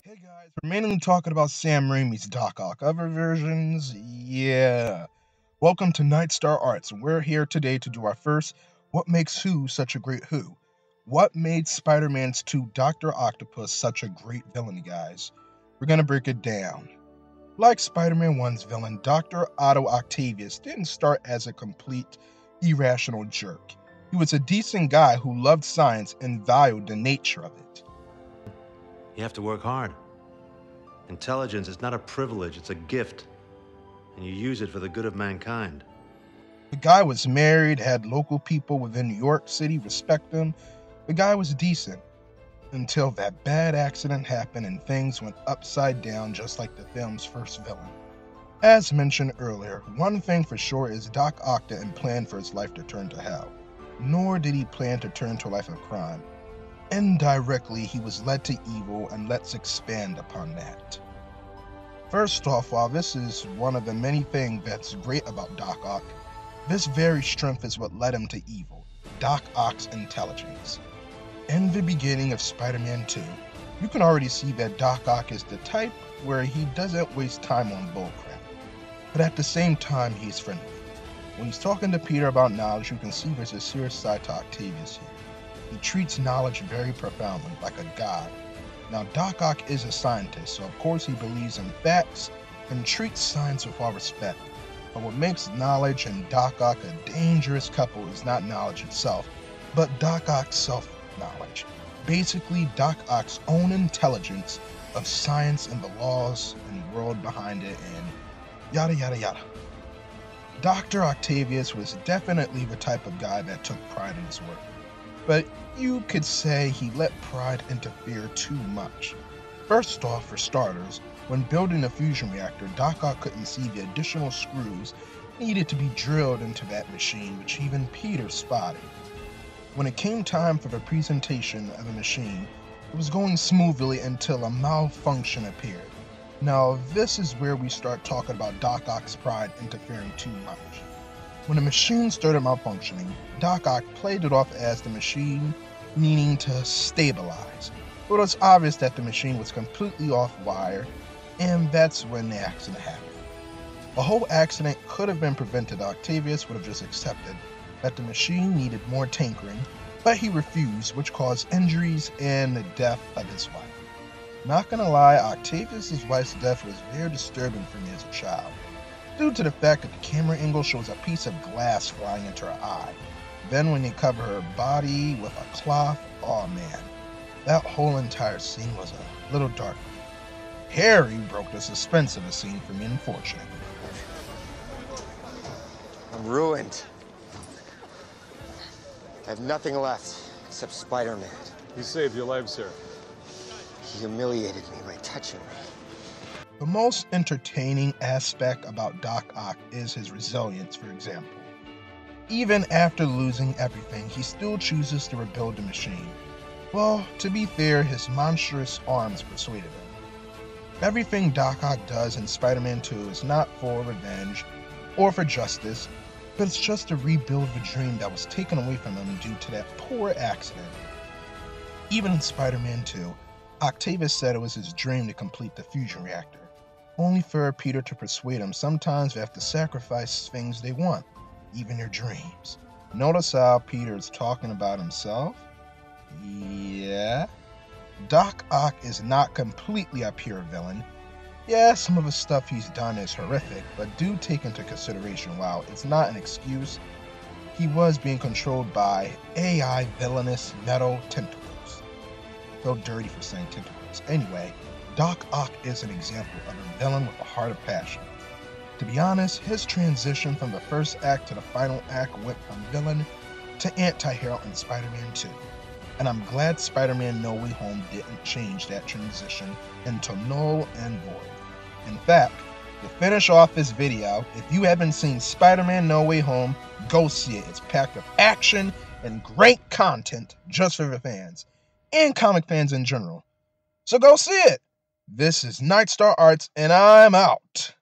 Hey guys, we're mainly talking about Sam Raimi's Doc Ock. Other versions, yeah. Welcome to Nightstar Arts, and we're here today to do our first What Makes Who Such a Great Who? What made Spider-Man's 2 Doctor Octopus such a great villain, guys? We're gonna break it down. Like Spider-Man 1's villain, Doctor Otto Octavius didn't start as a complete irrational jerk. He was a decent guy who loved science and valued the nature of it. You have to work hard. Intelligence is not a privilege, it's a gift. And you use it for the good of mankind. The guy was married, had local people within New York City respect him. The guy was decent. Until that bad accident happened and things went upside down just like the film's first villain. As mentioned earlier, one thing for sure is Doc Ock didn't plan for his life to turn to hell. Nor did he plan to turn to a life of crime. Indirectly, he was led to evil, and let's expand upon that. First off, while this is one of the many things that's great about Doc Ock, this very strength is what led him to evil, Doc Ock's intelligence. In the beginning of Spider-Man 2, you can already see that Doc Ock is the type where he doesn't waste time on bullcrap, but at the same time he's friendly. When he's talking to Peter about knowledge, you can see there's a serious side to Octavius here. He treats knowledge very profoundly, like a god. Now, Doc Ock is a scientist, so of course he believes in facts and treats science with all respect. But what makes knowledge and Doc Ock a dangerous couple is not knowledge itself, but Doc Ock's self-knowledge. Basically, Doc Ock's own intelligence of science and the laws and world behind it, and yada yada yada. Dr. Octavius was definitely the type of guy that took pride in his work. But you could say he let pride interfere too much. First off, for starters, when building a fusion reactor, Doc Ock couldn't see the additional screws needed to be drilled into that machine, which even Peter spotted. When it came time for the presentation of the machine, it was going smoothly until a malfunction appeared. Now, this is where we start talking about Doc Ock's pride interfering too much. When the machine started malfunctioning, Doc Ock played it off as the machine needing to stabilize. But it was obvious that the machine was completely off wire, and that's when the accident happened. The whole accident could have been prevented. Octavius would have just accepted that the machine needed more tinkering, but he refused, which caused injuries and the death of his wife. Not gonna lie, Octavius' wife's death was very disturbing for me as a child, due to the fact that the camera angle shows a piece of glass flying into her eye. Then when they cover her body with a cloth, oh man, that whole entire scene was a little dark. Harry broke the suspense of the scene for me, unfortunately. I'm ruined. I have nothing left except Spider-Man. He saved your life, sir. He humiliated me by touching me. The most entertaining aspect about Doc Ock is his resilience, for example. Even after losing everything, he still chooses to rebuild the machine. Well, to be fair, his monstrous arms persuaded him. Everything Doc Ock does in Spider-Man 2 is not for revenge or for justice, but it's just to rebuild the dream that was taken away from him due to that poor accident. Even in Spider-Man 2, Octavius said it was his dream to complete the fusion reactor, only for Peter to persuade him sometimes they have to sacrifice things they want, even their dreams. Notice how Peter is talking about himself? Yeah. Doc Ock is not completely a pure villain. Yeah, some of the stuff he's done is horrific, but do take into consideration, while it's not an excuse, he was being controlled by AI villainous metal tentacles. Feel dirty for saying tentacles. Anyway, Doc Ock is an example of a villain with a heart of passion. To be honest, his transition from the first act to the final act went from villain to anti-hero in Spider-Man 2. And I'm glad Spider-Man No Way Home didn't change that transition into null and void. In fact, to finish off this video, if you haven't seen Spider-Man No Way Home, go see it. It's packed with action and great content just for the fans, and comic fans in general. So go see it! This is Nightstar Arts, and I'm out.